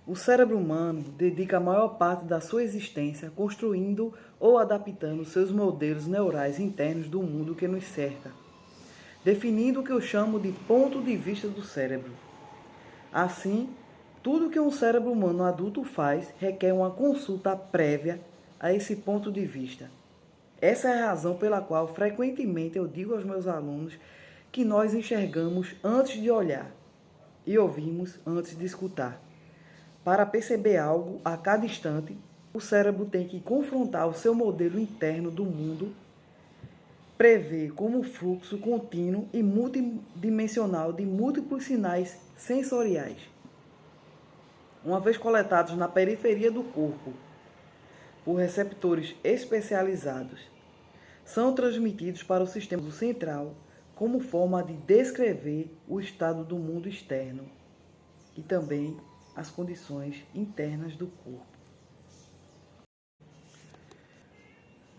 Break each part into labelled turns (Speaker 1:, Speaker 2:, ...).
Speaker 1: O cérebro humano dedica a maior parte da sua existência construindo ou adaptando seus modelos neurais internos do mundo que nos cerca, definindo o que eu chamo de ponto de vista do cérebro. Assim, tudo que um cérebro humano adulto faz requer uma consulta prévia a esse ponto de vista. Essa é a razão pela qual frequentemente eu digo aos meus alunos que nós enxergamos antes de olhar e ouvimos antes de escutar. Para perceber algo a cada instante, o cérebro tem que confrontar o seu modelo interno do mundo, prever como fluxo contínuo e multidimensional de múltiplos sinais sensoriais. Uma vez coletados na periferia do corpo por receptores especializados, são transmitidos para o sistema central como forma de descrever o estado do mundo externo e também as condições internas do corpo.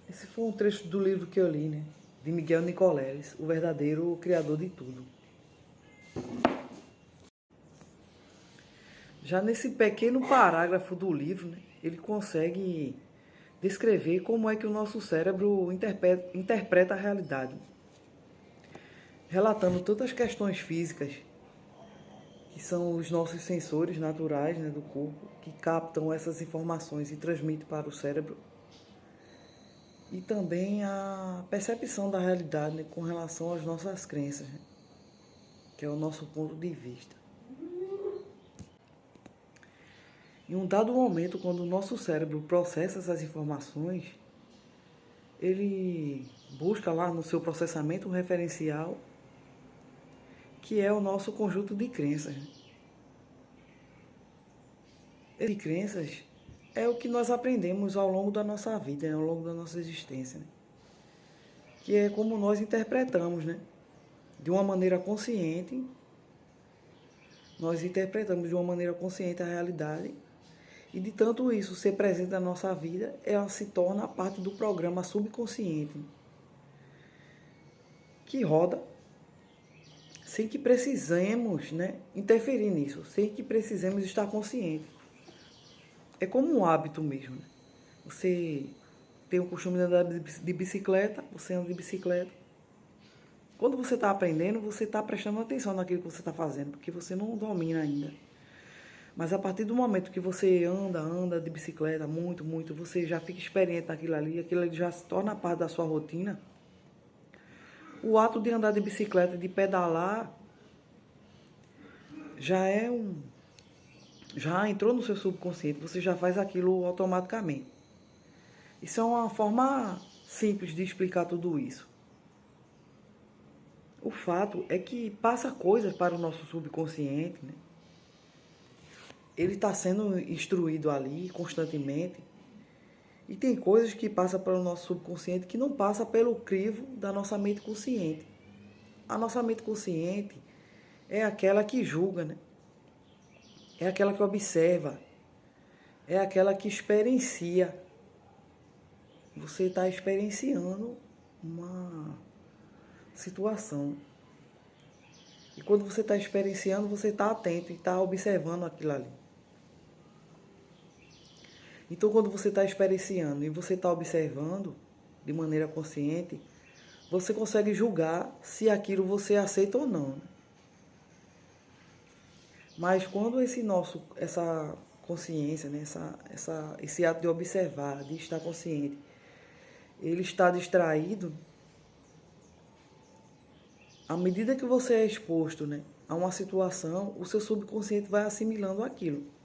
Speaker 1: Esse foi um trecho do livro que eu li, de Miguel Nicoleles, o verdadeiro criador de tudo. Já nesse pequeno parágrafo do livro, ele consegue descrever como é que o nosso cérebro interpreta a realidade, relatando tantas questões físicas, que são os nossos sensores naturais do corpo, que captam essas informações e transmitem para o cérebro, e também a percepção da realidade com relação às nossas crenças, que é o nosso ponto de vista. Em um dado momento, quando o nosso cérebro processa essas informações, ele busca lá no seu processamento um referencial que é o nosso conjunto de crenças. Essas crenças é o que nós aprendemos ao longo da nossa vida, ao longo da nossa existência, que é como nós interpretamos, de uma maneira consciente, nós interpretamos de uma maneira consciente a realidade, e de tanto isso ser presente na nossa vida, ela se torna parte do programa subconsciente, que roda sem que precisemos interferir nisso, sem que precisemos estar conscientes. É como um hábito mesmo. Você tem o costume de andar de bicicleta, você anda de bicicleta. Quando você está aprendendo, você está prestando atenção naquilo que você está fazendo, porque você não domina ainda. Mas a partir do momento que você anda de bicicleta muito, você já fica experiente naquilo ali, aquilo ali já se torna parte da sua rotina. O ato de andar de bicicleta, de pedalar, já entrou no seu subconsciente, você já faz aquilo automaticamente. Isso é uma forma simples de explicar tudo isso. O fato é que passa coisas para o nosso subconsciente, Ele está sendo instruído ali constantemente. E tem coisas que passam para o nosso subconsciente que não passa pelo crivo da nossa mente consciente. A nossa mente consciente é aquela que julga, É aquela que observa. É aquela que experiencia. Você está experienciando uma situação. E quando você está experienciando, você está atento e está observando aquilo ali. Então, quando você está experienciando e você está observando de maneira consciente, você consegue julgar se aquilo você aceita ou não. Mas quando essa consciência, esse ato de observar, de estar consciente, ele está distraído, à medida que você é exposto a uma situação, o seu subconsciente vai assimilando aquilo.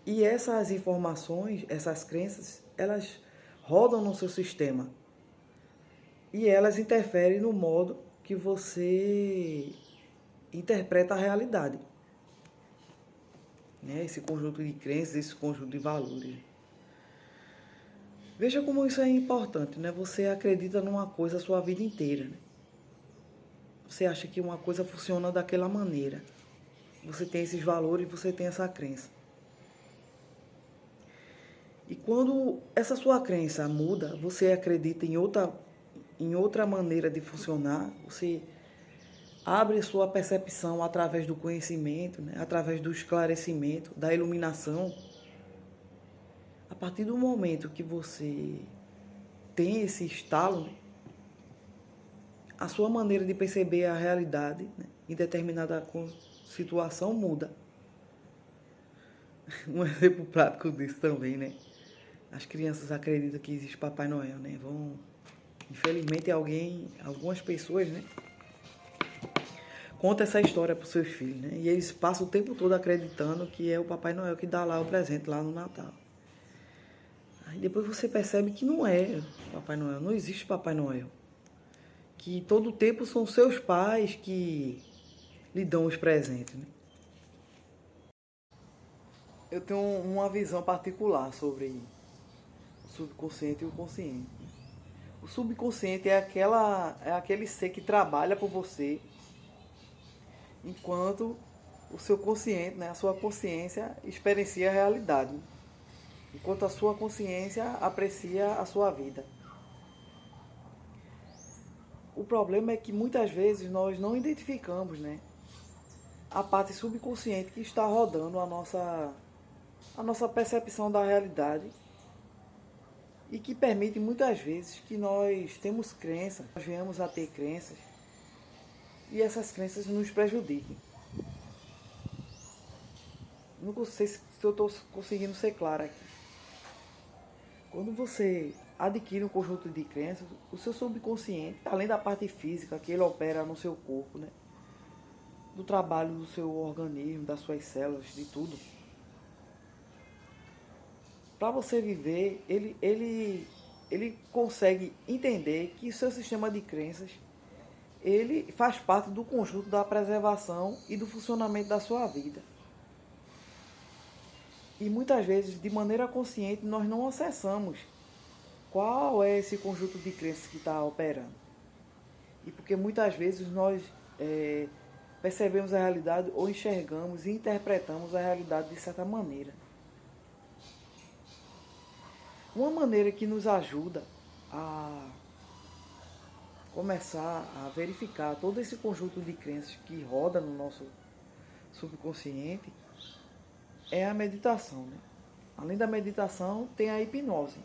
Speaker 1: E essas informações, essas crenças, elas rodam no seu sistema. E elas interferem no modo que você interpreta a realidade. Esse conjunto de crenças, esse conjunto de valores. Veja como isso é importante, Você acredita numa coisa a sua vida inteira, Você acha que uma coisa funciona daquela maneira. Você tem esses valores, você tem essa crença. E quando essa sua crença muda, você acredita em outra maneira de funcionar, você abre sua percepção através do conhecimento, né? Através do esclarecimento, da iluminação. A partir do momento que você tem esse estalo, né? A sua maneira de perceber a realidade, né? Em determinada situação muda. Um exemplo prático disso também, né? As crianças acreditam que existe Papai Noel, né? Infelizmente algumas pessoas, né? Conta essa história para os seus filhos, né? E eles passam o tempo todo acreditando que é o Papai Noel que dá lá o presente lá no Natal. Aí depois você percebe que não é Papai Noel, não existe Papai Noel. Que todo o tempo são seus pais que lhe dão os presentes, né? Eu tenho uma visão particular sobre o subconsciente e o consciente. O subconsciente é aquele ser que trabalha por você, enquanto o seu consciente, né, a sua consciência experiencia a realidade, enquanto a sua consciência aprecia a sua vida. O problema é que muitas vezes nós não identificamos, né, a parte subconsciente que está rodando a nossa percepção da realidade e que permite muitas vezes que nós temos crenças, nós venhamos a ter crenças e essas crenças nos prejudiquem. Não sei se eu estou conseguindo ser claro aqui. Quando você adquire um conjunto de crenças, o seu subconsciente, além da parte física que ele opera no seu corpo, né, do trabalho do seu organismo, das suas células, de tudo, para você viver, ele consegue entender que o seu sistema de crenças ele faz parte do conjunto da preservação e do funcionamento da sua vida. E muitas vezes, de maneira consciente, nós não acessamos qual é esse conjunto de crenças que está operando. E porque muitas vezes nós percebemos a realidade ou enxergamos e interpretamos a realidade de certa maneira. Uma maneira que nos ajuda a começar a verificar todo esse conjunto de crenças que roda no nosso subconsciente é a meditação, né? Além da meditação, tem a hipnose.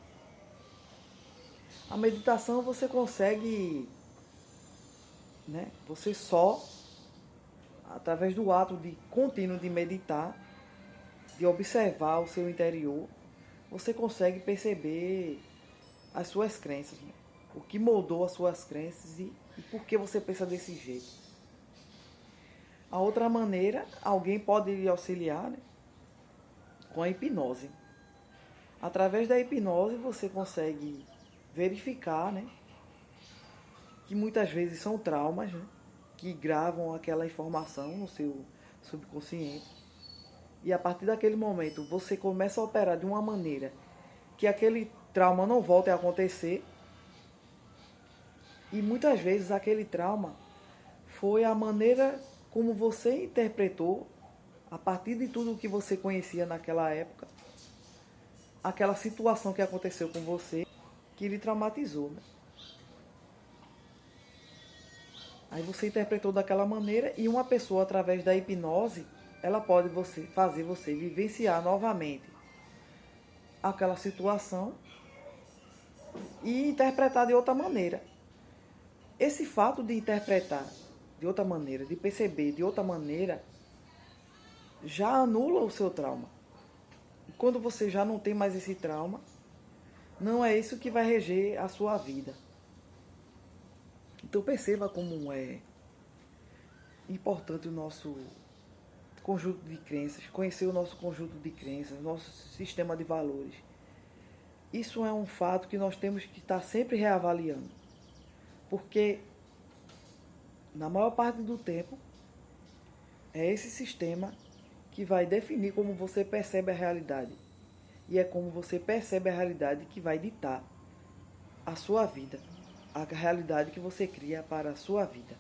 Speaker 1: A meditação você consegue, né? Você só, através do ato de contínuo de meditar, de observar o seu interior, você consegue perceber as suas crenças, né? O que moldou as suas crenças e por que você pensa desse jeito. A outra maneira, alguém pode lhe auxiliar, né, com a hipnose. Através da hipnose você consegue verificar, né, que muitas vezes são traumas, né, que gravam aquela informação no seu subconsciente. E a partir daquele momento você começa a operar de uma maneira que aquele trauma não volte a acontecer. E muitas vezes aquele trauma foi a maneira como você interpretou, a partir de tudo que você conhecia naquela época, aquela situação que aconteceu com você, que lhe traumatizou, né? Aí você interpretou daquela maneira e uma pessoa, através da hipnose, ela pode fazer você vivenciar novamente aquela situação e interpretar de outra maneira. Esse fato de interpretar de outra maneira, de perceber de outra maneira, já anula o seu trauma. E quando você já não tem mais esse trauma, não é isso que vai reger a sua vida. Então perceba como é importante o nosso conjunto de crenças, conhecer o nosso conjunto de crenças, nosso sistema de valores. Isso é um fato que nós temos que estar sempre reavaliando. Porque, na maior parte do tempo, é esse sistema que vai definir como você percebe a realidade. E é como você percebe a realidade que vai ditar a sua vida, a realidade que você cria para a sua vida.